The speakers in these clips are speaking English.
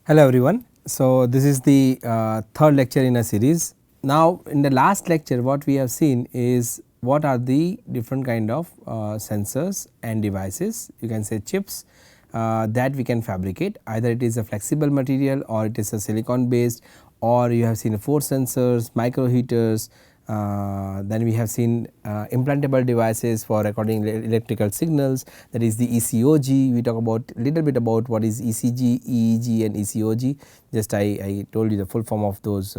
Hello everyone. So, this is the third lecture in a series. Now, in the last lecture what we have seen is what are the different kind of sensors and devices, you can say chips that we can fabricate, either it is a flexible material or it is a silicon based, or you have seen force sensors, micro heaters, then we have seen implantable devices for recording electrical signals, that is the ECOG. We talk about little bit about what is ECG, EEG and ECOG, just I told you the full form of those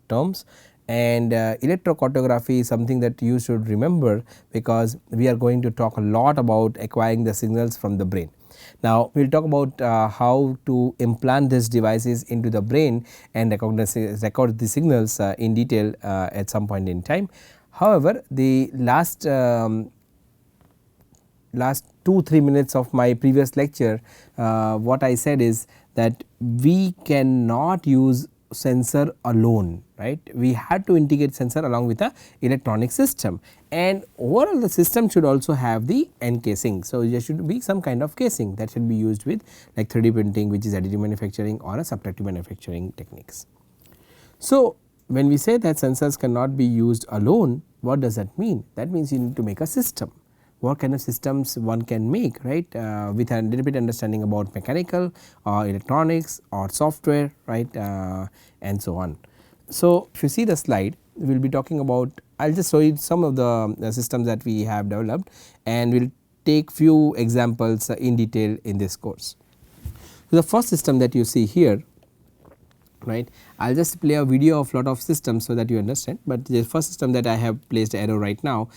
terms. And electrocartography is something that you should remember, because we are going to talk a lot about acquiring the signals from the brain. Now, we will talk about how to implant these devices into the brain and record the signals in detail at some point in time. However, the last 2-3 minutes of my previous lecture, what I said is that we cannot use sensor alone, right. We had to integrate sensor along with a electronic system, and overall the system should also have the end casing. So, there should be some kind of casing that should be used with like 3D printing, which is additive manufacturing or a subtractive manufacturing techniques. So, when we say that sensors cannot be used alone, what does that mean? That means you need to make a system. What kind of systems one can make, right, with a little bit understanding about mechanical or electronics or software, right, and so on. So, if you see the slide, we will be talking about, I will just show you some of the systems that we have developed, and we will take few examples in detail in this course. So, the first system that you see here, right, I will just play a video of lot of systems so that you understand, but the first system that I have placed arrow right now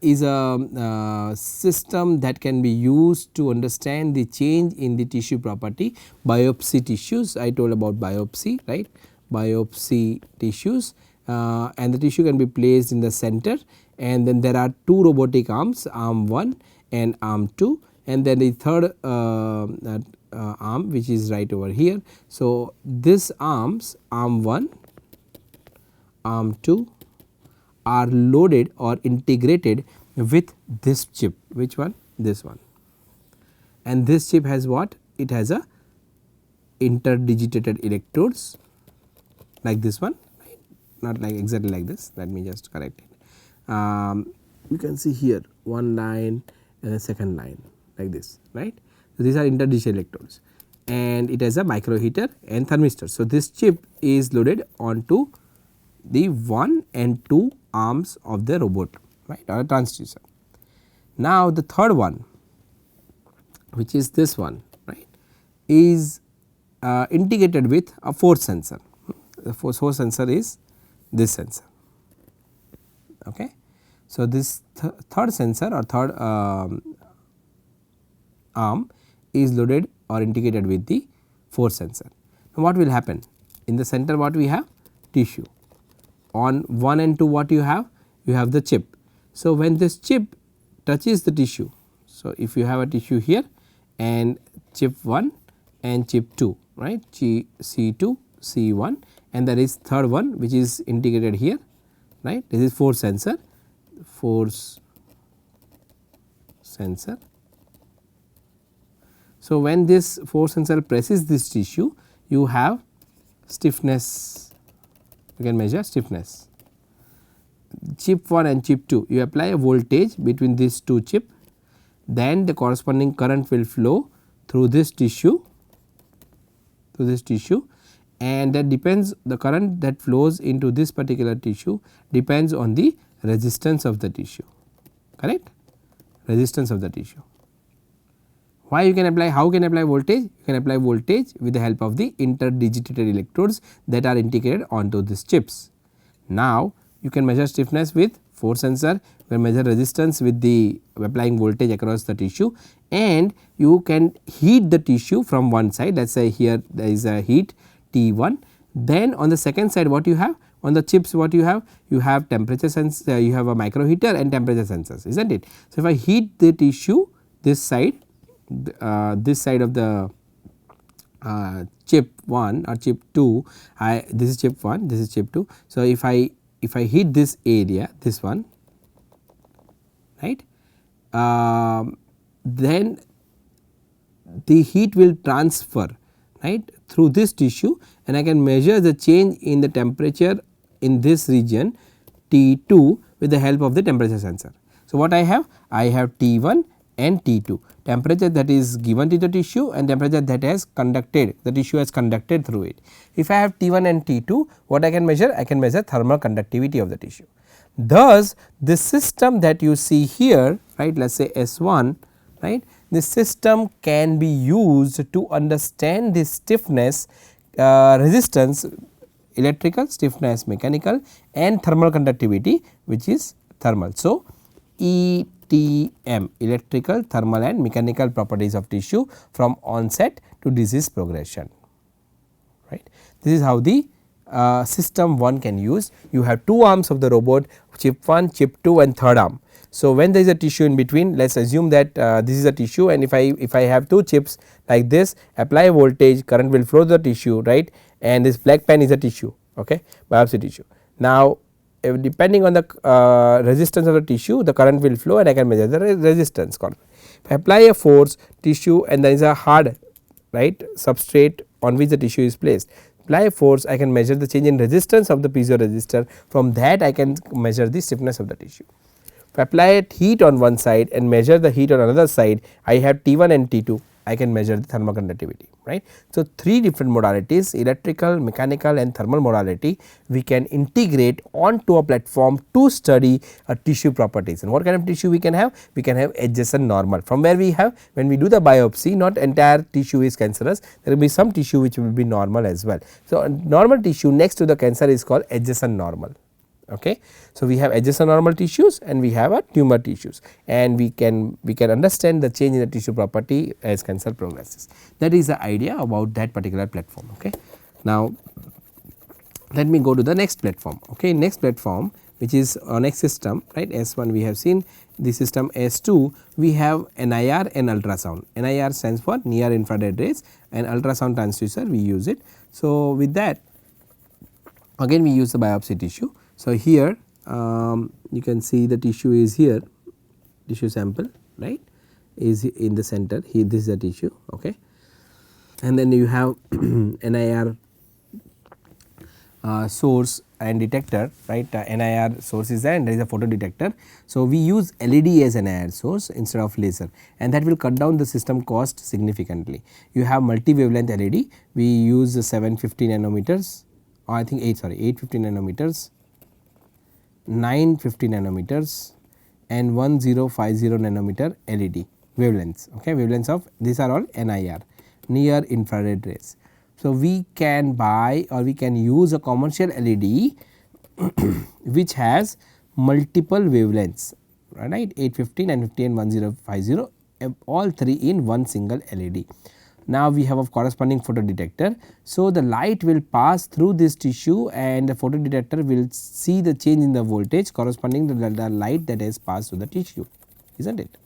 is a system that can be used to understand the change in the tissue property, biopsy tissues. I told about biopsy, right, biopsy tissues, and the tissue can be placed in the center, and then there are two robotic arms, arm 1 and arm 2, and then the third arm which is right over here. So, this arms, arm 1, arm 2 are loaded or integrated with this chip. Which one? This one. And this chip has what? It has a interdigitated electrodes like this one, right? Not like exactly like this, let me just correct it. You can see here one line and a second line like this, right. So, these are interdigital electrodes, and it has a micro heater and thermistor. So, this chip is loaded onto the 1 and 2 arms of the robot, right, or a transducer. Now, the third one, which is this one, right, is integrated with a force sensor. The force sensor is this sensor. Okay. So, this third sensor or third arm is loaded or integrated with the force sensor. Now, what will happen? In the center what we have? Tissue. On 1 and 2 what you have? You have the chip. So, when this chip touches the tissue, so if you have a tissue here and chip 1 and chip 2, right, C2, C1, and there is third one which is integrated here, right, this is force sensor, force sensor. So, when this force sensor presses this tissue, you have stiffness, you can measure stiffness. Chip 1 and chip 2, you apply a voltage between these two chip, then the corresponding current will flow through this tissue, and that depends, the current that flows into this particular tissue depends on the resistance of the tissue, correct, resistance of the tissue. Why you can apply, how can apply voltage? You can apply voltage with the help of the interdigitated electrodes that are integrated onto these chips. Now, you can measure stiffness with force sensor, you can measure resistance with the applying voltage across the tissue, and you can heat the tissue from one side. Let us say here there is a heat T1, then on the second side what you have? On the chips what you have? You have temperature sensor, you have a micro heater and temperature sensors, is not it. So, if I heat the tissue this side of the chip 1 or chip 2, this is chip 1, this is chip 2. So, if I heat this area, this one, right, then the heat will transfer right through this tissue, and I can measure the change in the temperature in this region T2 with the help of the temperature sensor. So, what I have? I have T1 and T2, temperature that is given to the tissue and temperature that has conducted, the tissue has conducted through it. If I have T1 and T2, what I can measure? I can measure thermal conductivity of the tissue. Thus, this system that you see here, right, let us say S1, right, this system can be used to understand the stiffness, resistance, electrical, stiffness, mechanical, and thermal conductivity, which is thermal. So, ETM, electrical, thermal and mechanical properties of tissue from onset to disease progression, right. This is how the system 1 can use. You have 2 arms of the robot, chip 1, chip 2 and third arm. So, when there is a tissue in between, let us assume that this is a tissue, and if I have 2 chips like this, apply voltage, current will flow to the tissue, right, and this black pen is a tissue, okay, biopsy tissue. Now, depending on the resistance of the tissue, the current will flow and I can measure the resistance. If I apply a force, tissue, and there is a hard, right, substrate on which the tissue is placed, apply a force, I can measure the change in resistance of the piezo resistor, from that I can measure the stiffness of the tissue. If I apply heat on one side and measure the heat on another side, I have T1 and T2, I can measure the thermal conductivity, right. So, 3 different modalities, electrical, mechanical and thermal modality, we can integrate onto a platform to study a tissue properties. And what kind of tissue we can have? We can have adjacent normal, from where we have, when we do the biopsy, not entire tissue is cancerous, there will be some tissue which will be normal as well. So, normal tissue next to the cancer is called adjacent normal. Okay. So, we have adjacent normal tissues and we have a tumor tissues, and we can understand the change in the tissue property as cancer progresses. That is the idea about that particular platform. Okay. Now, let me go to the next platform. Okay. Next platform, which is Onyx system, right, S1 we have seen, the system S2 we have NIR and ultrasound. NIR stands for near infrared rays, and ultrasound transducer we use it. So, with that again we use the biopsy tissue. So, here you can see the tissue is here, tissue sample, right, is in the center, here this is the tissue, okay. And then you have NIR source and detector, right, NIR source is there and there is a photo detector. So, we use LED as NIR source instead of laser, and that will cut down the system cost significantly. You have multi wavelength LED, we use 750 nanometers, or I think 850 nanometers, 950 nanometers and 1050 nanometer LED wavelengths, okay, wavelengths of these are all NIR, near infrared rays. So, we can buy or we can use a commercial LED which has multiple wavelengths, right, 850, 950 and 1050, all 3 in one single LED. Now, we have a corresponding photo detector. So, the light will pass through this tissue and the photo detector will see the change in the voltage corresponding to the light that has passed through the tissue, is not it.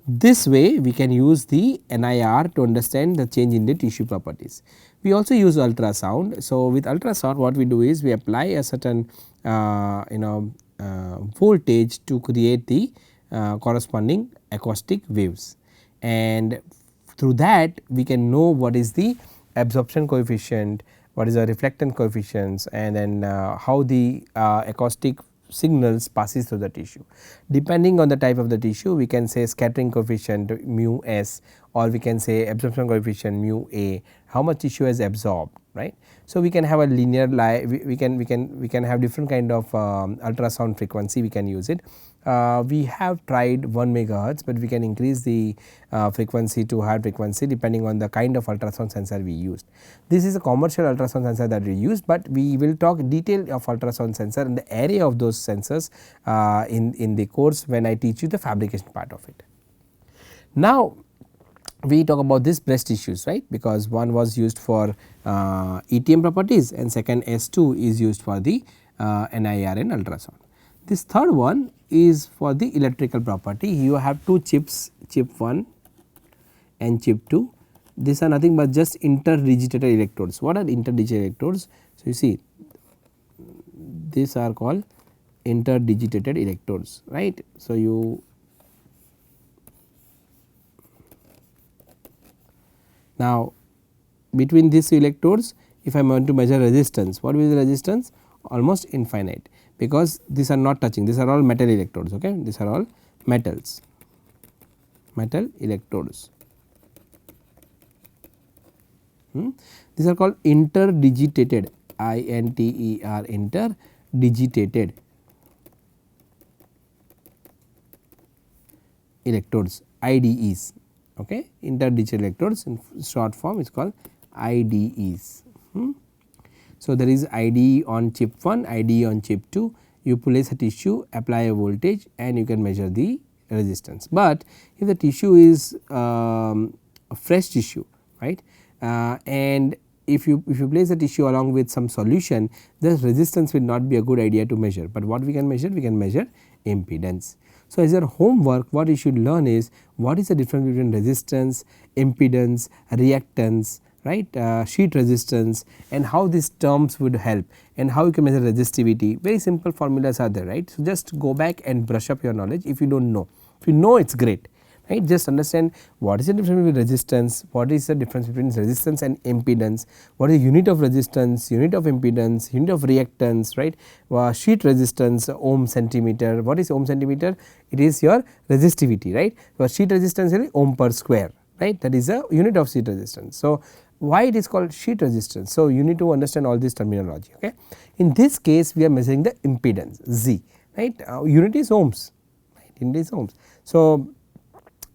This way we can use the NIR to understand the change in the tissue properties. We also use ultrasound. So, with ultrasound what we do is we apply a certain voltage to create the corresponding acoustic waves, and through that we can know what is the absorption coefficient, what is the reflectance coefficients, and then how the acoustic signals passes through the tissue. Depending on the type of the tissue, we can say scattering coefficient mu s, or we can say absorption coefficient mu a, how much tissue has absorbed, right. So, we can have a linear we can have different kind of ultrasound frequency, we can use it. We have tried 1 megahertz, but we can increase the frequency to higher frequency depending on the kind of ultrasound sensor we used. This is a commercial ultrasound sensor that we use, but we will talk detail of ultrasound sensor and the array of those sensors in the course when I teach you the fabrication part of it. Now, we talk about this breast tissues, right, because one was used for ETM properties and second S2 is used for the NIR and ultrasound. This third one is for the electrical property. You have 2 chips, chip 1 and chip 2. These are nothing but just interdigitated electrodes. What are interdigitated electrodes? So, you see these are called interdigitated electrodes, right. So, you now between these electrodes if I want to measure resistance, what will be the resistance? Almost infinite, because these are not touching, these are all metal electrodes, okay. These are all metals, metal electrodes. These are called interdigitated, INTER, interdigitated electrodes, IDEs, okay. Interdigitated electrodes in short form is called IDEs. So, there is IDE on chip 1, IDE on chip 2, you place a tissue, apply a voltage and you can measure the resistance. But if the tissue is a fresh tissue, right, and if you place the tissue along with some solution, the resistance will not be a good idea to measure, but what we can measure? We can measure impedance. So, as your homework, what you should learn is what is the difference between resistance, impedance, reactance, right, sheet resistance, and how these terms would help and how you can measure resistivity. Very simple formulas are there, right. So, just go back and brush up your knowledge if you do not know. If you know, it is great, right. Just understand what is the difference between resistance, what is the difference between resistance and impedance, what is the unit of resistance, unit of impedance, unit of reactance, right. Sheet resistance, ohm centimeter, what is ohm centimeter? It is your resistivity, right. Sheet resistance is ohm per square, right, that is a unit of sheet resistance. So, why it is called sheet resistance? So, you need to understand all this terminology, okay. In this case we are measuring the impedance Z, right, unit is ohms, right, unit is ohms. So,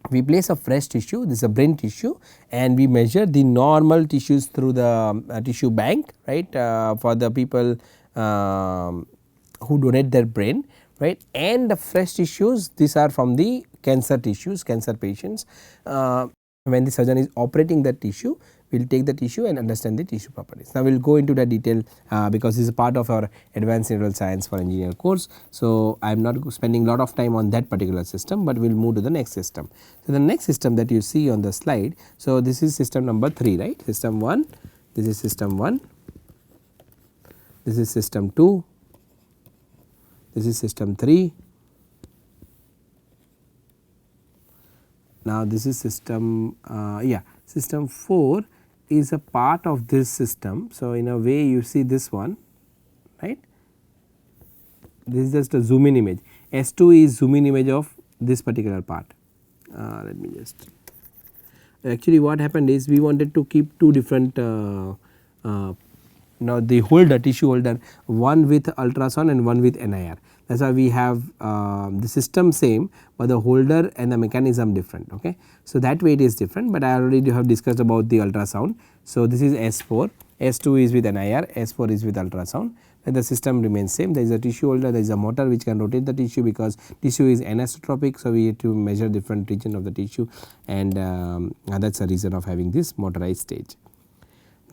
we place a fresh tissue, this is a brain tissue, and we measure the normal tissues through the tissue bank, right, for the people who donate their brain, right, and the fresh tissues, these are from the cancer tissues, cancer patients. When the surgeon is operating that tissue, we will take the tissue and understand the tissue properties. Now, we will go into the detail because this is a part of our advanced neural science for engineer course. So, I am not spending lot of time on that particular system, but we will move to the next system. So, the next system that you see on the slide, so this is system number 3, right, system 1, this is system 1, this is system 2, this is system 3. Now, this is system system 4 is a part of this system. So, in a way you see this one, right, this is just a zoom in image, S2 is zoom in image of this particular part. Let me just, actually what happened is we wanted to keep two different now the holder, tissue holder, one with ultrasound and one with NIR. That is why we have the system same, but the holder and the mechanism different, okay. So, that way it is different, but I already have discussed about the ultrasound. So, this is S4, S2 is with NIR, S4 is with ultrasound, and the system remains same. There is a tissue holder, there is a motor which can rotate the tissue because tissue is anisotropic. So, we have to measure different region of the tissue, and that is the reason of having this motorized stage.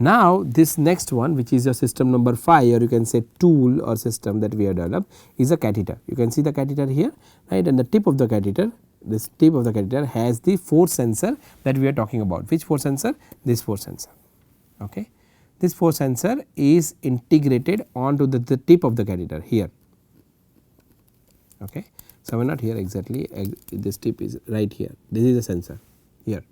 Now, this next one, which is your system number 5, or you can say tool or system that we have developed, is a catheter. You can see the catheter here, right, and the tip of the catheter, this tip of the catheter has the force sensor that we are talking about. Which force sensor? This force sensor, okay. This force sensor is integrated onto the tip of the catheter here, okay. So, we are not here exactly, this tip is right here, this is the sensor here.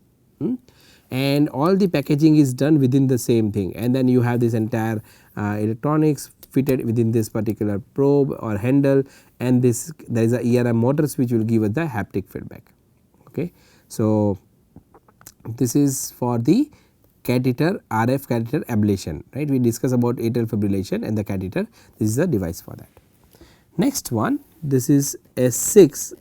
And all the packaging is done within the same thing, and then you have this entire electronics fitted within this particular probe or handle, and this there is a ERM motors which will give us the haptic feedback, okay. So, this is for the catheter, RF catheter ablation, right. We discuss about atrial fibrillation and the catheter, this is the device for that. Next one, this is S6,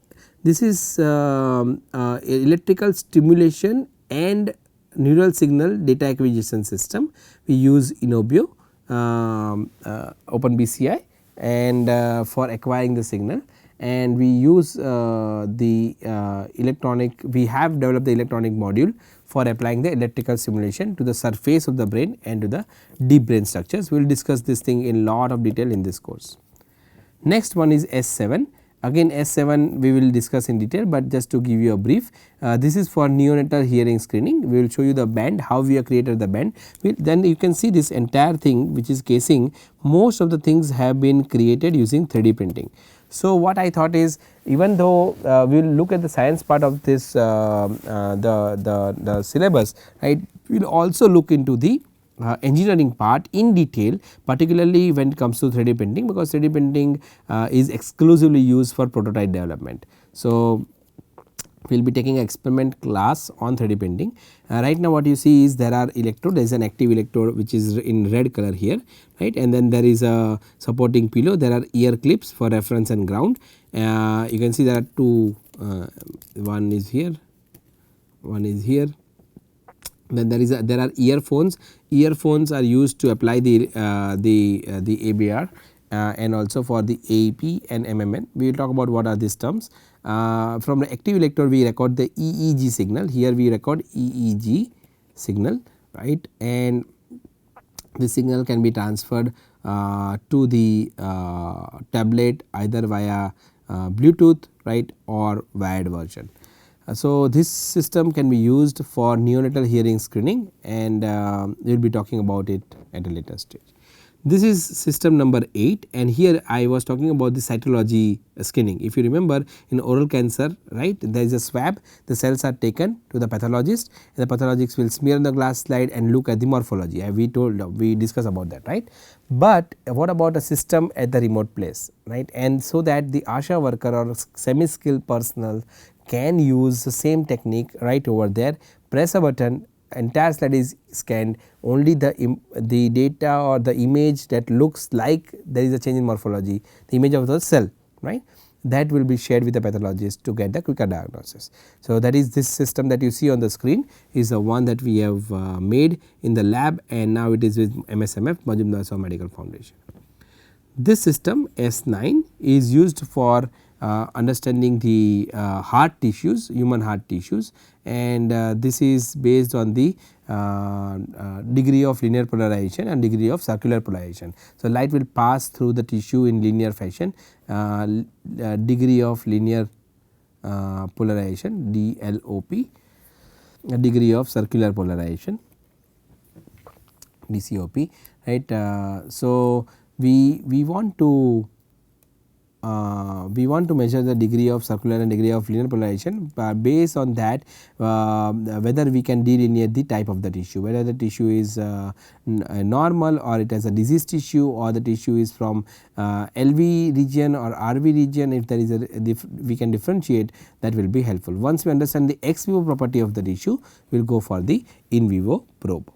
this is electrical stimulation and neural signal data acquisition system. We use Inobio, OpenBCI, and for acquiring the signal, and we use the electronic, we have developed the electronic module for applying the electrical stimulation to the surface of the brain and to the deep brain structures. We will discuss this thing in lot of detail in this course. Next one is S7. Again S7 we will discuss in detail, but just to give you a brief, this is for neonatal hearing screening. We will show you the band, how we have created the band. Then you can see this entire thing which is casing, most of the things have been created using 3D printing. So, what I thought is, even though we will look at the science part of this the syllabus, right, we will also look into the engineering part in detail, particularly when it comes to 3D printing, because 3D printing is exclusively used for prototype development. So, we will be taking an experiment class on 3D printing. Right now what you see is there are electrode, there is an active electrode which is in red color here, right, and then there is a supporting pillow, there are ear clips for reference and ground. You can see there are two, one is here, one is here. Then there are earphones. Earphones are used to apply the ABR and also for the AEP and MMN. We will talk about what are these terms. From the active electrode we record the EEG signal. Here we record EEG signal, right, and the signal can be transferred to the tablet either via Bluetooth, right, or wired version. So, this system can be used for neonatal hearing screening, and we will be talking about it at a later stage. This is system number 8, and here I was talking about the cytology screening. If you remember, in oral cancer, right, there is a swab, the cells are taken to the pathologist, and the pathologist will smear on the glass slide and look at the morphology. We discussed about that, right. But what about a system at the remote place, right, and so that the ASHA worker or semi skilled personnel can use the same technique right over there, press a button, entire slide is scanned, only the data or the image that looks like there is a change in morphology, the image of the cell, right, that will be shared with the pathologist to get the quicker diagnosis. So, that is this system that you see on the screen is the one that we have made in the lab, and now it is with MSMF, Majumdar Medical Foundation. This system S9 is used for understanding the heart tissues, human heart tissues, and this is based on the degree of linear polarization and degree of circular polarization. So, light will pass through the tissue in linear fashion, degree of linear polarization DLOP, degree of circular polarization DCOP, right. So, we want to measure the degree of circular and degree of linear polarization. Based on that, whether we can delineate the type of the tissue, whether the tissue is normal or it has a diseased tissue, or the tissue is from LV region or RV region. If there is we can differentiate, that will be helpful. Once we understand the ex vivo property of the tissue, we will go for the in vivo probe.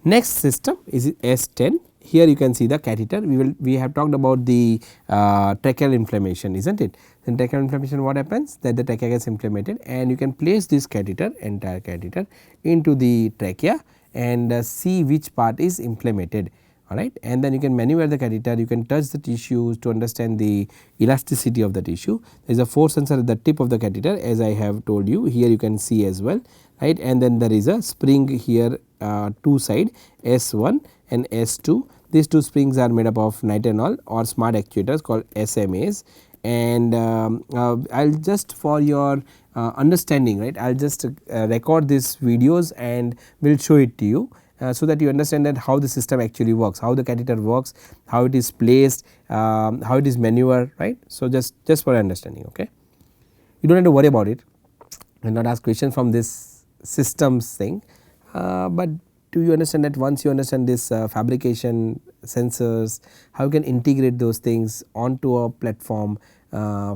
Next system is S10. Here you can see the catheter. We have talked about the tracheal inflammation, isn't it? In tracheal inflammation, what happens? That the trachea gets inflamed, and you can place this catheter, entire catheter, into the trachea and see which part is inflamed. Alright, and then you can maneuver the catheter, you can touch the tissues to understand the elasticity of the tissue. There is a force sensor at the tip of the catheter, as I have told you. Here you can see as well, right, and then there is a spring here, two side, S1 and S2. These two springs are made up of nitinol or smart actuators called SMAs, and I will just for your understanding, right, I will just record these videos and will show it to you. So that you understand that how the system actually works, how the catheter works, how it is placed, how it is maneuvered, right. So, just for understanding, okay. You do not have to worry about it and not ask questions from this systems thing, but do you understand that once you understand this fabrication, sensors, how you can integrate those things onto a platform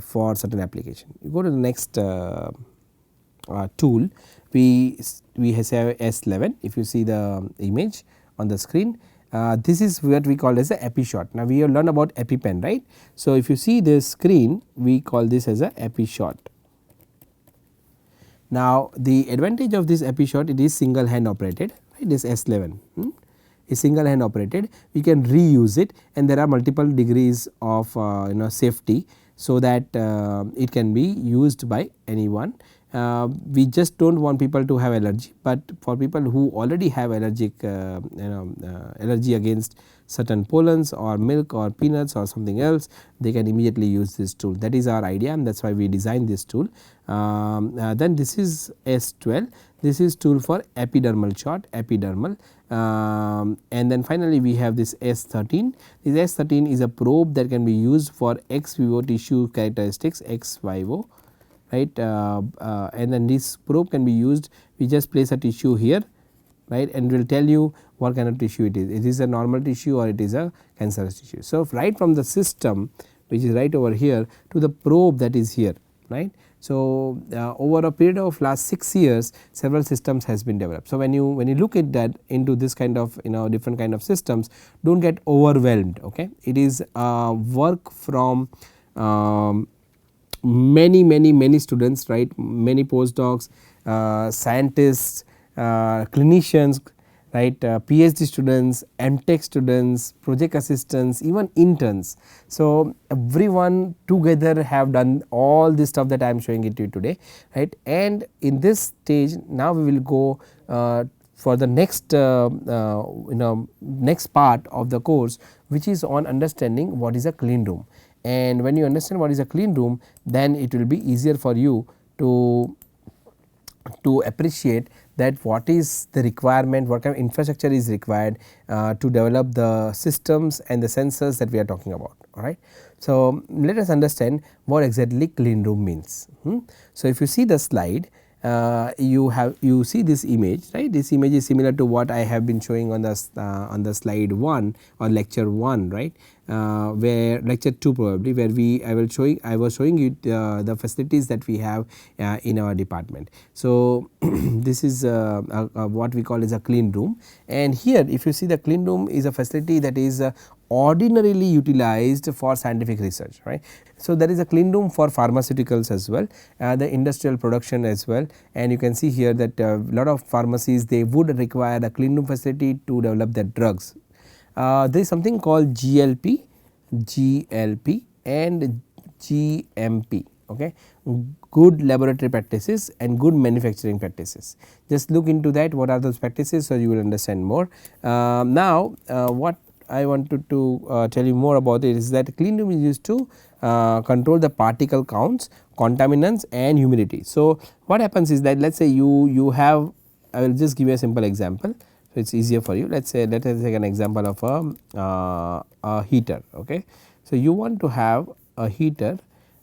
for certain application. You go to the next tool. We have S11. If you see the image on the screen, this is what we call as a epi shot. Now, we have learned about EpiPen, right. So, if you see this screen, we call this as a epi shot. Now, the advantage of this epi shot, it is single hand operated, right. This S11 is single hand operated, we can reuse it, and there are multiple degrees of safety, so that it can be used by anyone. we just do not want people to have allergy, but for people who already have allergic allergy against certain pollens or milk or peanuts or something else, they can immediately use this tool. That is our idea, and that is why we designed this tool. Then this is S12, this is tool for epidermal shot, epidermal, and then finally we have this S13. This S13 is a probe that can be used for ex vivo tissue characteristics, ex vivo, right, and then this probe can be used. We just place a tissue here, right, and will tell you what kind of tissue it is. It is a normal tissue or it is a cancerous tissue. So, right from the system which is right over here to the probe that is here, right. So, over a period of last 6 years several systems has been developed. So, when you look at that into this kind of different kind of systems, do not get overwhelmed. Okay. It is work from many students, right, many postdocs, scientists, clinicians, right, PhD students, MTech students, project assistants, even interns. So, everyone together have done all this stuff that I am showing it to you today, right. And in this stage now we will go for the next next part of the course, which is on understanding what is a clean room. And when you understand what is a clean room, then it will be easier for you to appreciate that what is the requirement, what kind of infrastructure is required to develop the systems and the sensors that we are talking about. Alright. So, let us understand what exactly clean room means. So, if you see the slide, you see this image, right. This image is similar to what I have been showing on the slide 1 or lecture 1, right, where lecture 2 probably, where I was showing you the facilities that we have in our department. So, this is what we call as a clean room, and here if you see, the clean room is a facility that is ordinarily utilized for scientific research, right. So, there is a clean room for pharmaceuticals as well, the industrial production as well, and you can see here that lot of pharmacies, they would require a clean room facility to develop their drugs. There is something called GLP and GMP, okay, good laboratory practices and good manufacturing practices. Just look into that, what are those practices, so you will understand more. Now, what I wanted to tell you more about it is that clean room is used to control the particle counts, contaminants and humidity. So, what happens is that, let us say you have, I will just give you a simple example. So, it is easier for you. Let us take an example of a heater. Okay. So, you want to have a heater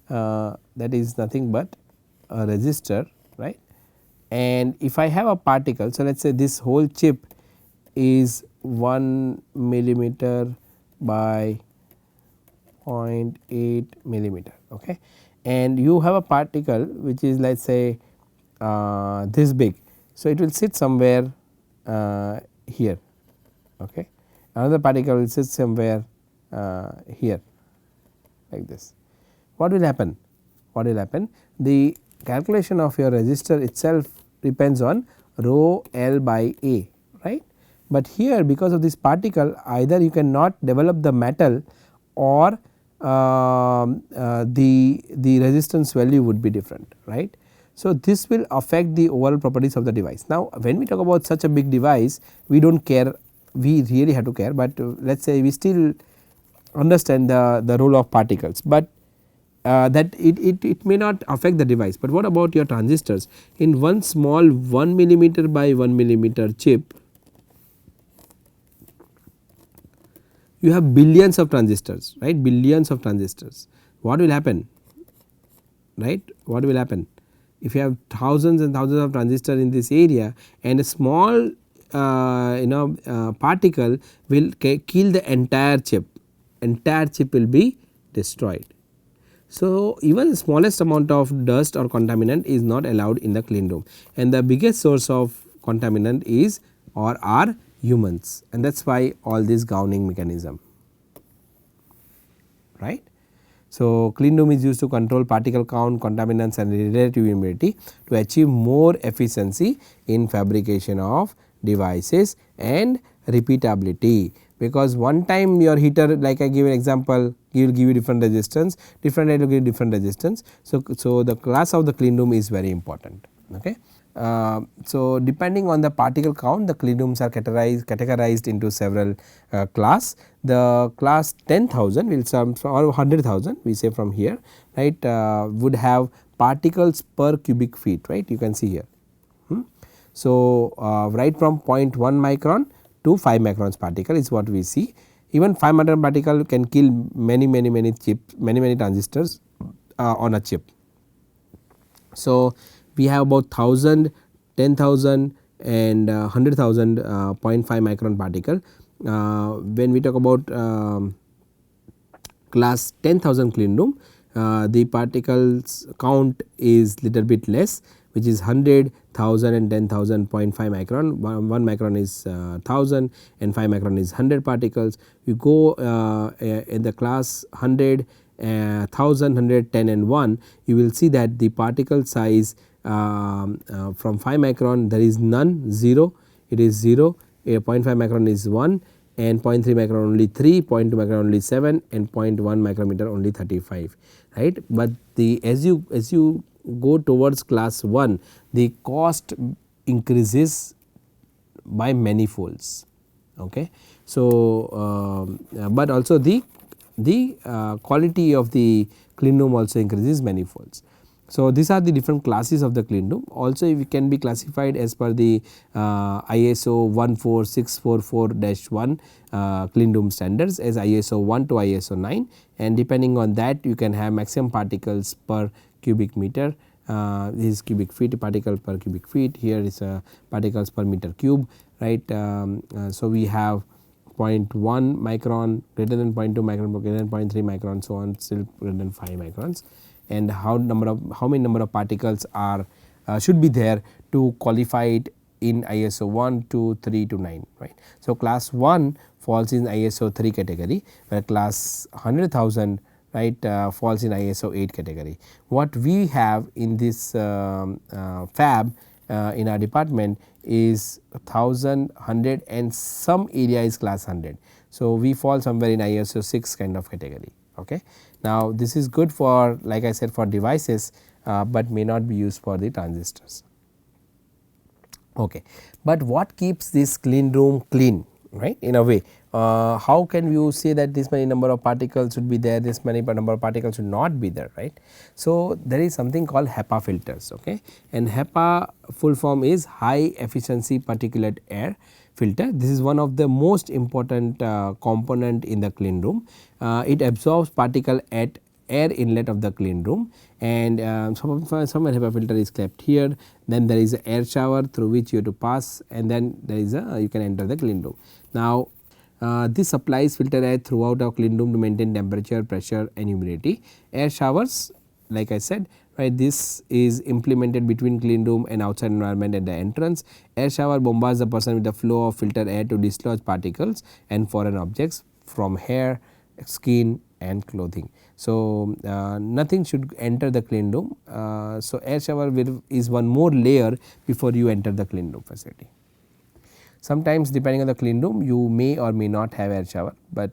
that is nothing but a resistor, right, and if I have a particle. So, let us say this whole chip is 1 millimeter by 0.8 millimeter, okay, and you have a particle which is, let us say this big. So, it will sit somewhere here, okay. Another particle will sit somewhere here like this. What will happen? What will happen? The calculation of your resistor itself depends on rho L by A, right. But here, because of this particle, either you cannot develop the metal or the resistance value would be different, right. So, this will affect the overall properties of the device. Now, when we talk about such a big device, we do not care, we really have to care, but let us say we still understand the role of particles, but that it may not affect the device. But what about your transistors? In one small 1 millimeter by 1 millimeter chip, you have billions of transistors, right, billions of transistors. What will happen, right, what will happen? If you have thousands and thousands of transistors in this area, and a small particle will kill the entire chip will be destroyed. So, even the smallest amount of dust or contaminant is not allowed in the clean room, and the biggest source of contaminant is or are humans, and that is why all this gowning mechanism, right. So, clean room is used to control particle count, contaminants and relative humidity to achieve more efficiency in fabrication of devices and repeatability. because one time your heater, like I give an example, he will give you different resistance, different head will give different resistance. So the class of the clean room is very important. Okay. So depending on the particle count, the clean rooms are categorized into several class. The class 10,000 will some or 100,000 we say from here, right, would have particles per cubic feet, right, you can see here. So right from 0.1 micron to 5 microns particle is what we see. Even 5 micron particle can kill many chips, many transistors on a chip. So we have about 1000, 10,000 and 100,000 0.5 micron particle. When we talk about class 10,000 clean room, the particles count is little bit less, which is 100, 1000 and 10,000 0.5 micron. 1 micron is 1000 and 5 micron is 100 particles. You go in the class 100, 1000, 110 and 1, you will see that the particle size from 5 micron there is none, 0, it is 0, 0.5 micron is 1 and 0.3 micron only 3, 0.2 micron only 7 and 0.1 micrometer only 35, right. But the as you go towards class 1, the cost increases by many folds. Okay. So but also the quality of the clean room also increases many folds. So these are the different classes of the clean room. Also it can be classified as per the ISO 14644-1 clean room standards as ISO 1 to ISO 9, and depending on that you can have maximum particles per cubic meter. This is cubic feet, particle per cubic feet, here is particles per meter cube, right. So we have 0.1 micron, greater than 0.2 micron, greater than 0.3 micron, so on, still greater than 5 microns, and how many number of particles are should be there to qualify it in ISO 1, 2, 3 to 9, right. So class 1 falls in ISO 3 category, where class 100,000, right, falls in ISO 8 category. What we have in this fab in our department is 1000, 100 and some area is class 100. So we fall somewhere in ISO 6 kind of category. Okay. Now this is good for, like I said, for devices, but may not be used for the transistors. Okay. But what keeps this clean room clean, right, in a way? How can you say that this many number of particles should be there, this many number of particles should not be there, right? So there is something called HEPA filters, okay, and HEPA full form is high efficiency particulate air filter. This is one of the most important component in the clean room. It absorbs particle at air inlet of the clean room, and somewhere HEPA filter is kept here. Then there is an air shower through which you have to pass, and then there is you can enter the clean room. Now this supplies filter air throughout our clean room to maintain temperature, pressure and humidity. Air showers, like I said, right, this is implemented between clean room and outside environment at the entrance. Air shower bombards the person with the flow of filter air to dislodge particles and foreign objects from hair, skin and clothing. So nothing should enter the clean room. So air shower is one more layer before you enter the clean room facility. Sometimes depending on the clean room you may or may not have air shower, but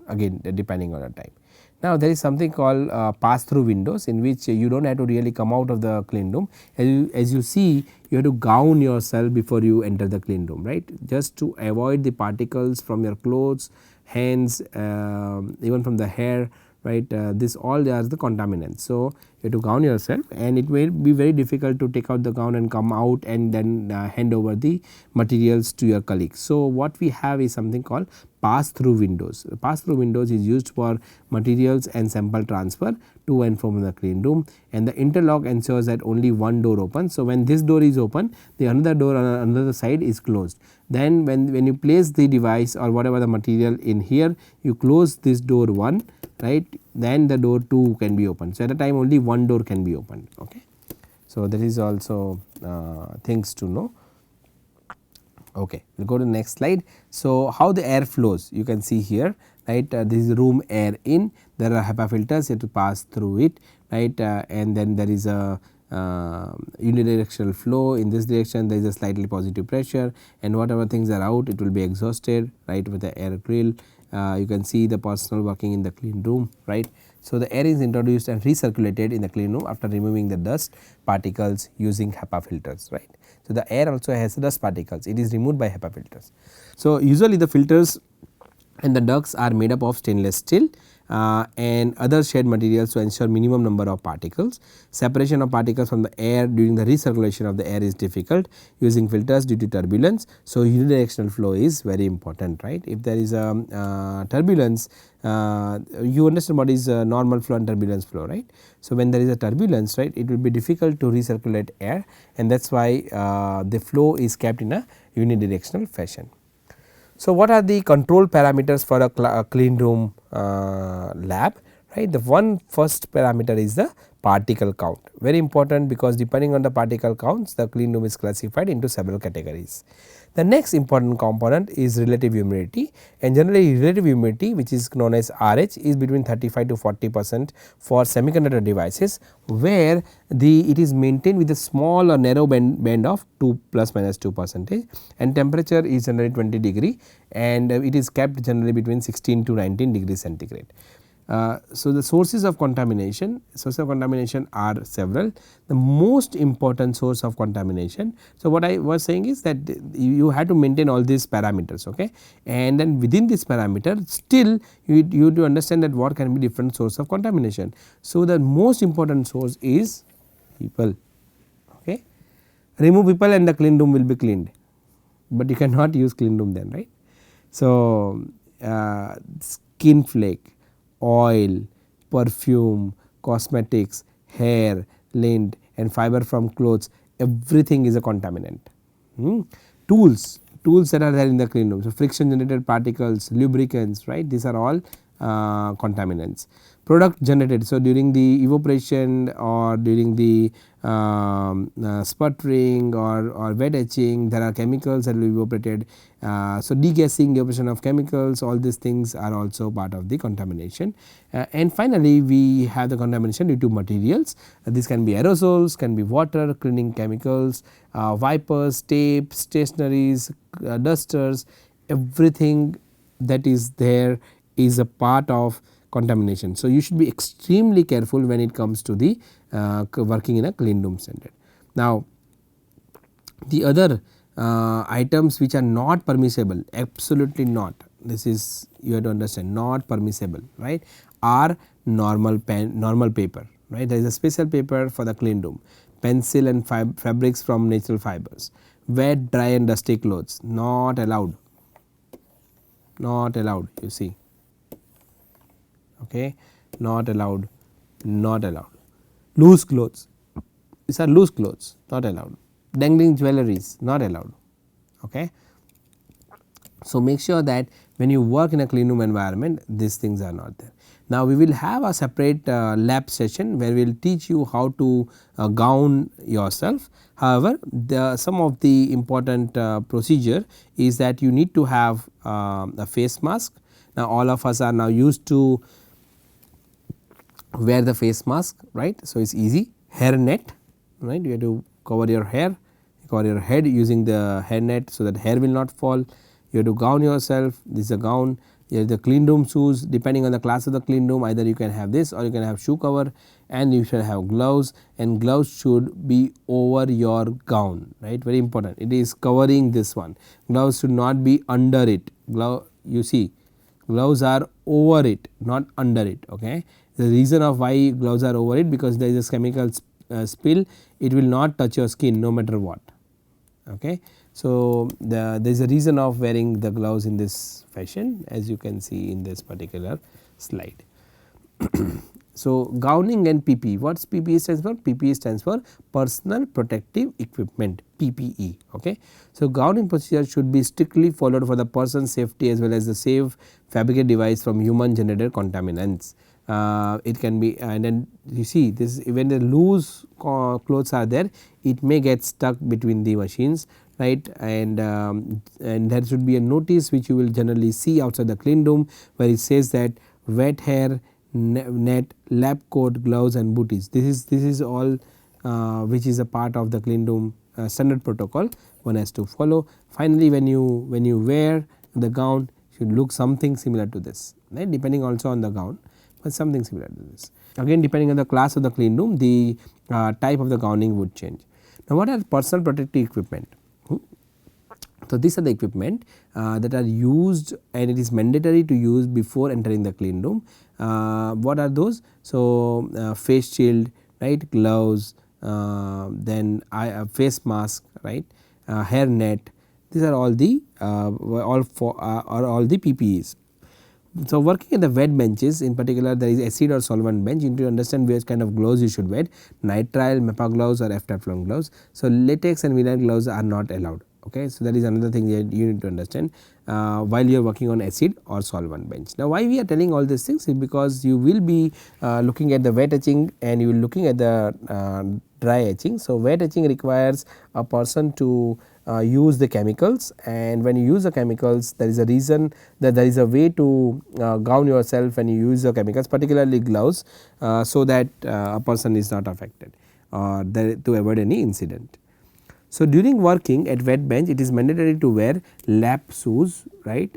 again depending on the time. Now there is something called pass through windows, in which you do not have to really come out of the clean room. As you see, you have to gown yourself before you enter the clean room, right, just to avoid the particles from your clothes, hands, even from the hair, right. This all are the contaminants. So you have to gown yourself, and it may be very difficult to take out the gown and come out and then hand over the materials to your colleagues. So what we have is something called pass through windows. Pass through windows is used for materials and sample transfer to and from the clean room, and the interlock ensures that only one door opens. So when this door is open, the another door on another side is closed. Then when you place the device or whatever the material in here, you close this door 1, right, then the door 2 can be opened. So at a time only one door can be opened. Okay. So there is also things to know. Okay, we will go to the next slide. So how the air flows, you can see here, right, this is room air in, there are HEPA filters, you have to pass through it, right, and then there is a unidirectional flow. In this direction there is a slightly positive pressure, and whatever things are out it will be exhausted, right, with the air grill. You can see the personnel working in the clean room, right. So, the air is introduced and recirculated in the clean room after removing the dust particles using HEPA filters, right. So, the air also has dust particles, it is removed by HEPA filters. So, usually the filters and the ducts are made up of stainless steel and other shed materials to ensure minimum number of particles. Separation of particles from the air during the recirculation of the air is difficult using filters due to turbulence. So, unidirectional flow is very important, right. If there is a turbulence, you understand what is normal flow and turbulence flow, right. So, when there is a turbulence, right, it will be difficult to recirculate air, and that is why the flow is kept in a unidirectional fashion. So, what are the control parameters for a clean room lab, right? The one first parameter is the particle count, very important, because depending on the particle counts the clean room is classified into several categories. The next important component is relative humidity, and generally relative humidity, which is known as RH, is between 35 to 40% for semiconductor devices, where it is maintained with a small or narrow band of 2 plus minus 2%, and temperature is generally 20 degree, and it is kept generally between 16 to 19 degrees centigrade. So, the sources of contamination are several. The most important source of contamination. So, what I was saying is that you have to maintain all these parameters, okay, and then within this parameter still you have to understand that what can be different source of contamination. So, the most important source is people, okay. Remove people and the clean room will be cleaned, but you cannot use clean room then, right. So, skin flake, oil, perfume, cosmetics, hair, lint and fiber from clothes, everything is a contaminant. Tools that are there in the clean room, so friction generated particles, lubricants, right, these are all contaminants. Product generated, so during the evaporation or during the sputtering or wet etching, there are chemicals that will be evaporated. So, degassing, evaporation of chemicals, all these things are also part of the contamination. And finally, we have the contamination due to materials. This can be aerosols, can be water, cleaning chemicals, wipers, tape, stationaries, dusters, everything that is there is a part of contamination. So, you should be extremely careful when it comes to the working in a clean room standard. Now, the other items which are not permissible, absolutely not, this is you have to understand, not permissible, right, are normal pen, normal paper, right. There is a special paper for the clean room, pencil and fabrics from natural fibers, wet, dry and dusty clothes, not allowed, not allowed, you see, okay, not allowed, not allowed. Loose clothes, these are loose clothes, not allowed. Dangling jewelries, not allowed, okay. So, make sure that when you work in a clean room environment, these things are not there. Now, we will have a separate lab session where we will teach you how to gown yourself. However, some of the important procedure is that you need to have a face mask. Now, all of us are now used to wear the face mask, right. So, it is easy. Hair net, right, you have to cover your hair, cover your head using the hair net, so that hair will not fall. You have to gown yourself, this is a gown. Here is the clean room shoes, depending on the class of the clean room, either you can have this or you can have shoe cover, and you should have gloves, and gloves should be over your gown, right, very important, it is covering this one. Gloves should not be under it, you see, gloves are over it, not under it, okay. The reason of why gloves are over it, because there is a chemical spill, it will not touch your skin no matter what, okay. So, there is a reason of wearing the gloves in this fashion, as you can see in this particular slide. So, gowning and PPE, what PPE stands for? PPE stands for personal protective equipment, PPE, okay. So, gowning procedure should be strictly followed for the person's safety as well as the safe fabricated device from human generated contaminants. It can be, and then you see this, when the loose clothes are there, it may get stuck between the machines, right, and there should be a notice which you will generally see outside the clean room, where it says that wet hair, net, lab coat, gloves and booties. This is all which is a part of the clean room standard protocol one has to follow. Finally, when you wear the gown should look something similar to this, right, depending also on the gown, but something similar to this. Again, depending on the class of the clean room, the type of the gowning would change. Now, what are personal protective equipment? So, these are the equipment that are used and it is mandatory to use before entering the clean room. What are those? So, face shield, right, gloves, then face mask, right, hair net. These are all the all the PPEs. So, working at the wet benches, in particular there is acid or solvent bench, you need to understand which kind of gloves you should wear, nitrile, MEPA gloves or F-Teflon gloves. So, latex and vinyl gloves are not allowed. Okay. So, that is another thing that you need to understand while you are working on acid or solvent bench. Now, why we are telling all these things is because you will be looking at the wet etching and you will looking at the dry etching. So, wet etching requires a person to use the chemicals, and when you use the chemicals there is a reason that there is a way to gown yourself when you use the chemicals, particularly gloves, so that a person is not affected or to avoid any incident. So, during working at wet bench it is mandatory to wear lap shoes, right,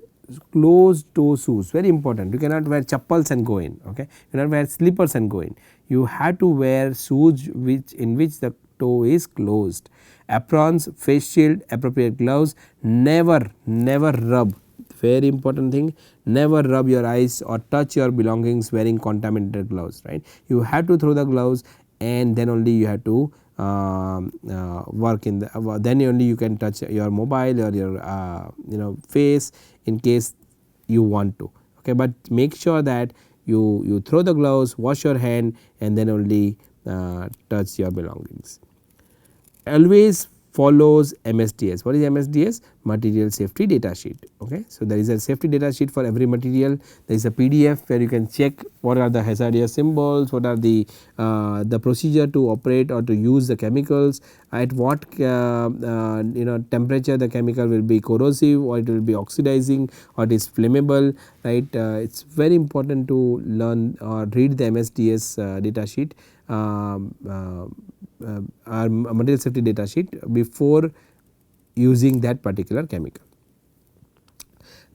closed toe shoes, very important. You cannot wear chappals and go in, okay. You cannot wear slippers and go in. You have to wear shoes in which the toe is closed. Aprons, face shield, appropriate gloves, never rub, very important thing, never rub your eyes or touch your belongings wearing contaminated gloves, right. You have to throw the gloves and then only you have to work in the then only you can touch your mobile or your face in case you want to, okay. But make sure that you throw the gloves, wash your hand and then only touch your belongings. Always follows MSDS. What is MSDS? Material safety data sheet, okay. So, there is a safety data sheet for every material, there is a PDF where you can check what are the hazardous symbols, what are the procedure to operate or to use the chemicals, at what temperature the chemical will be corrosive or it will be oxidizing or it is flammable, right. It is very important to learn or read the MSDS data sheet, our material safety data sheet before using that particular chemical.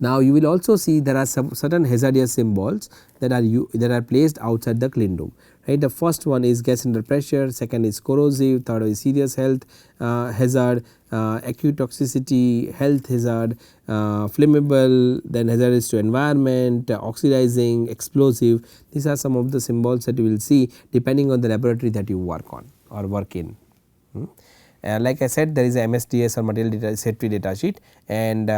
Now, you will also see there are some certain hazardous symbols that are placed outside the clean room, right. The first one is gas under pressure, second is corrosive, third is serious health hazard, acute toxicity, health hazard, flammable, then hazardous to environment, oxidizing, explosive. These are some of the symbols that you will see depending on the laboratory that you work on or work in. Like I said, there is a MSDS or material safety data sheet, and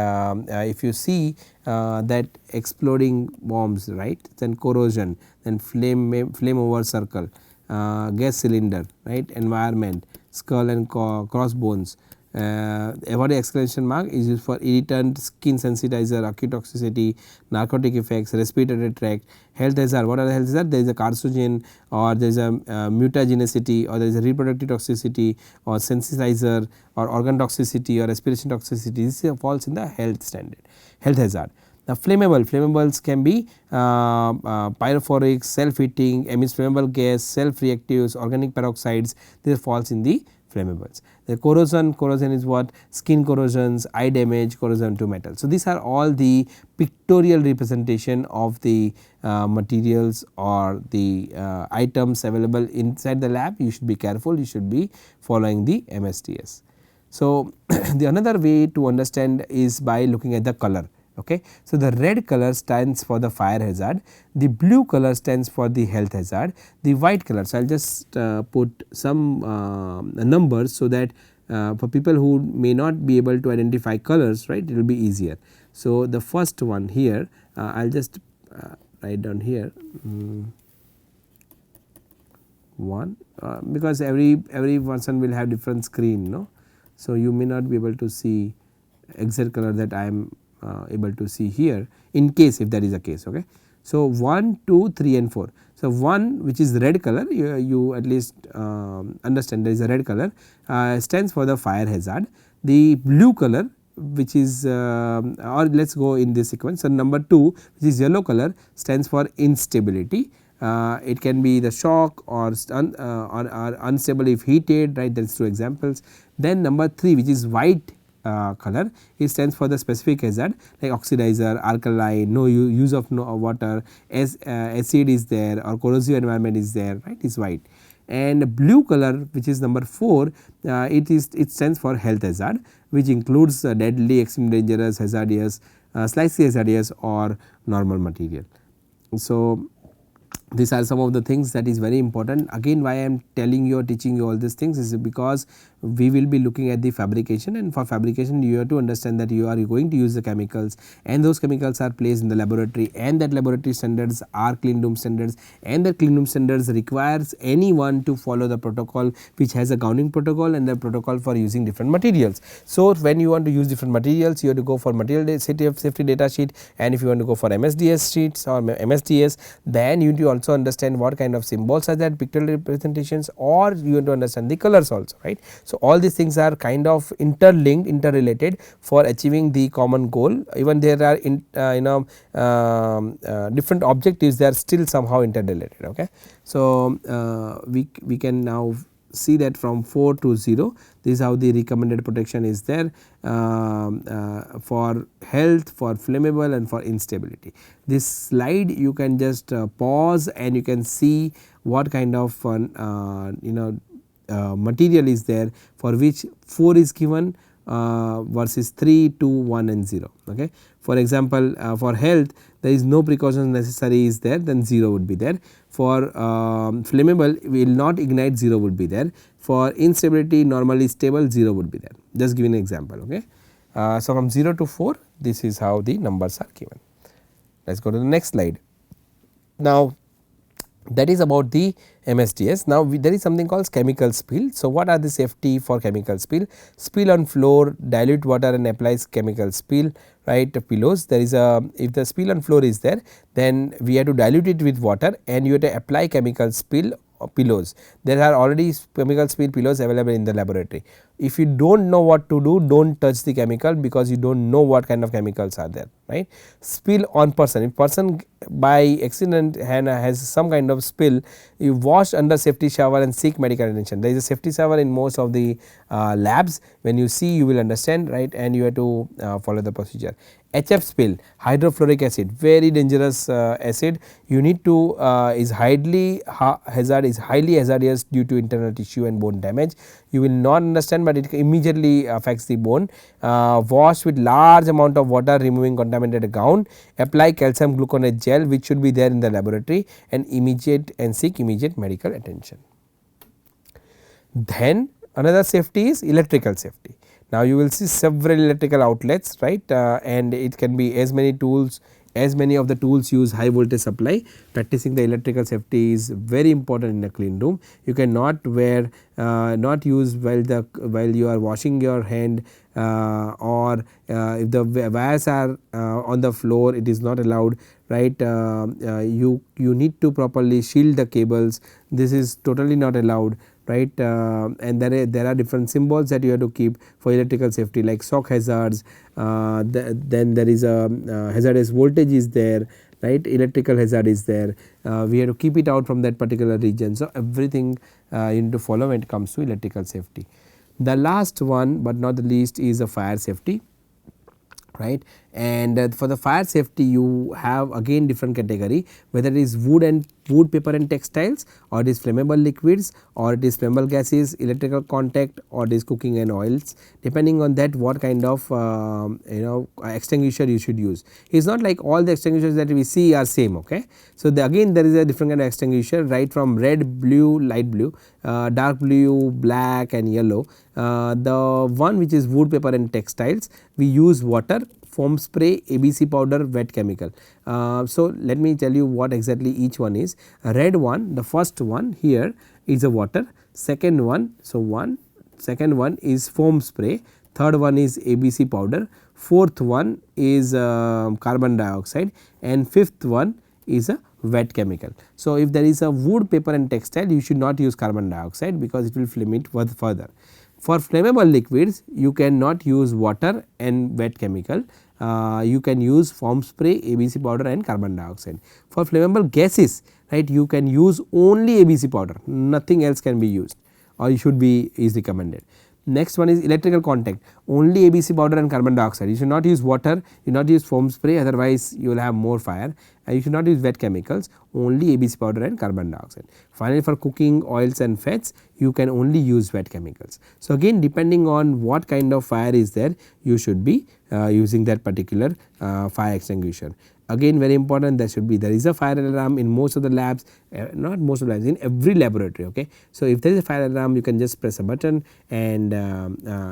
if you see that exploding bombs, right, then corrosion, then flame over circle, gas cylinder, right, environment, skull and crossbones. Avoid exclamation mark is used for irritant, skin sensitizer, acute toxicity, narcotic effects, respiratory tract, health hazard. What are the health hazard? There is a carcinogen or there is a mutagenicity or there is a reproductive toxicity or sensitizer or organ toxicity or respiration toxicity. This falls in the health standard, health hazard. Now, flammables can be pyrophoric, self-heating, emits flammable gas, self-reactives, organic peroxides. This falls in the flammables. The corrosion is what? Skin corrosions, eye damage, corrosion to metal. So, these are all the pictorial representation of the materials or the items available inside the lab. You should be careful, you should be following the MSDS. So, the another way to understand is by looking at the color. Okay. So, the red color stands for the fire hazard, the blue color stands for the health hazard, the white color. So, I will just put some numbers so that for people who may not be able to identify colors, right, it will be easier. So, the first one here I will just write down here one because every person will have different screen, no. So, you may not be able to see exact color that I am able to see here in case if that is the case. Okay. So, 1, 2, 3 and 4. So, 1 which is red color you at least understand there is a red color stands for the fire hazard. The blue color which is or let us go in this sequence. So, number 2 which is yellow color stands for instability, it can be the shock or unstable if heated, right. That is 2 examples. Then number 3, which is white color, it stands for the specific hazard like oxidizer, alkaline, no use of no water, as acid is there or corrosive environment is there, right, is white. And blue color, which is number 4, it stands for health hazard, which includes deadly, extremely dangerous, hazardous, slightly hazardous or normal material. So, these are some of the things that is very important. Again, why I am telling you or teaching you all these things is because we will be looking at the fabrication, and for fabrication you have to understand that you are going to use the chemicals, and those chemicals are placed in the laboratory, and that laboratory standards are clean room standards, and the clean room standards requires anyone to follow the protocol which has a gowning protocol and the protocol for using different materials. So, when you want to use different materials, you have to go for material safety data sheet, and if you want to go for MSDS sheets or MSDS, then you need to also understand what kind of symbols are that, pictorial representations, or you want to understand the colors also, right. So, all these things are kind of interlinked, interrelated for achieving the common goal. Even there are different objectives, they are still somehow interrelated. Okay. So, we can now see that from 4 to 0, this is how the recommended protection is there for health, for flammable and for instability. This slide you can just pause and you can see what kind of material is there for which 4 is given versus 3, 2, 1 and 0. Okay. For example, for health there is no precautions necessary is there, then 0 would be there. For flammable will not ignite, 0 would be there. For instability, normally stable, 0 would be there. Just giving an example. Okay. So, from 0 to 4, this is how the numbers are given. Let us go to the next slide. Now, that is about the MSDS. Now, there is something called chemical spill. So, what are the safety for chemical spill? Spill on floor, dilute water and applies chemical spill, right, pillows. There is a, if the spill on floor is there, then we have to dilute it with water and you have to apply chemical spill pillows. There are already chemical spill pillows available in the laboratory. If you do not know what to do, do not touch the chemical, because you do not know what kind of chemicals are there, right. Spill on person, if person by accident has some kind of spill, you wash under safety shower and seek medical attention. There is a safety shower in most of the labs. When you see, you will understand, right, and you have to follow the procedure. HF spill, hydrofluoric acid, very dangerous acid. You need to is highly hazardous due to internal tissue and bone damage. You will not understand, but it immediately affects the bone. Wash with large amount of water, removing contaminated gown. Apply calcium gluconate gel, which should be there in the laboratory, and seek immediate medical attention. Then another safety is electrical safety. Now, you will see several electrical outlets, right, and it can be as many tools, as many of the tools use high voltage supply. Practicing the electrical safety is very important in a clean room. You cannot not use while you are washing your hand, or if the wires are on the floor, it is not allowed, right. You need to properly shield the cables, this is totally not allowed, right, and there are different symbols that you have to keep for electrical safety, like shock hazards, then there is a hazardous voltage is there, right, electrical hazard is there, we have to keep it out from that particular region. So, everything you need to follow when it comes to electrical safety. The last one, but not the least, is a fire safety, right. And for the fire safety, you have again different category, whether it is wood, paper and textiles, or it is flammable liquids, or it is flammable gases, electrical contact, or it is cooking and oils. Depending on that, what kind of extinguisher you should use. It is not like all the extinguishers that we see are same. Okay. So, again there is a different kind of extinguisher, right, from red, blue, light blue, dark blue, black and yellow. The one which is wood, paper and textiles, we use water, foam spray, ABC powder, wet chemical. So, let me tell you what exactly each one is. Red one, the first one here is a water, second one, second one is foam spray, third one is ABC powder, fourth one is carbon dioxide, and fifth one is a wet chemical. So, if there is a wood, paper and textile, you should not use carbon dioxide, because it will flame it further. For flammable liquids, you cannot use water and wet chemical, you can use foam spray, ABC powder and carbon dioxide. For flammable gases, right, you can use only ABC powder, nothing else can be used or it should be is recommended. Next one is electrical contact, only ABC powder and carbon dioxide. You should not use water, you should not use foam spray, otherwise you will have more fire, and you should not use wet chemicals, only ABC powder and carbon dioxide. Finally, for cooking oils and fats, you can only use wet chemicals. So again, depending on what kind of fire is there, you should be using that particular fire extinguisher. Again, very important, there is a fire alarm in most of the labs, not most of the labs, in every laboratory. Okay. So if there is a fire alarm, you can just press a button and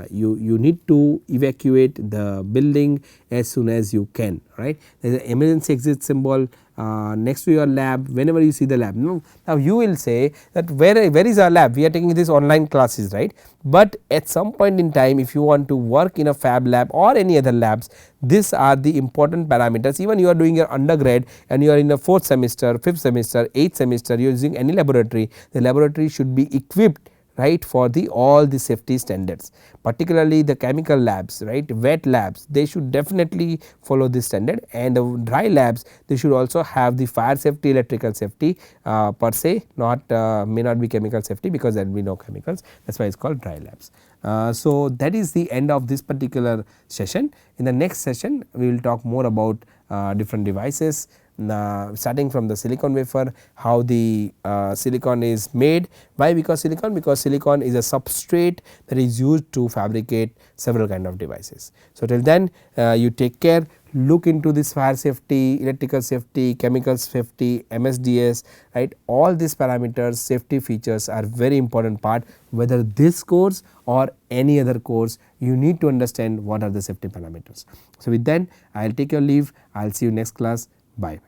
you need to evacuate the building as soon as you can, right. There is an emergency exit symbol next to your lab whenever you see the lab. Now you will say that where is our lab, we are taking this online classes, right, but at some point in time if you want to work in a fab lab or any other labs, these are the important parameters. Even you are doing your undergrad and you are in the 4th semester, 5th semester, 8th semester, you are using any laboratory, the laboratory should be equipped, right, for the all the safety standards, particularly the chemical labs, right, wet labs, they should definitely follow this standard, and the dry labs, they should also have the fire safety, electrical safety per se, not may not be chemical safety, because there will be no chemicals, that is why it is called dry labs. So that is the end of this particular session. In the next session we will talk more about different devices, starting from the silicon wafer, how the silicon is made. Why? Because silicon is a substrate that is used to fabricate several kind of devices. So till then you take care, look into this fire safety, electrical safety, chemical safety, MSDS, right, all these parameters, safety features are very important part, whether this course or any other course, you need to understand what are the safety parameters. So with that I will take your leave, I will see you next class. Bye.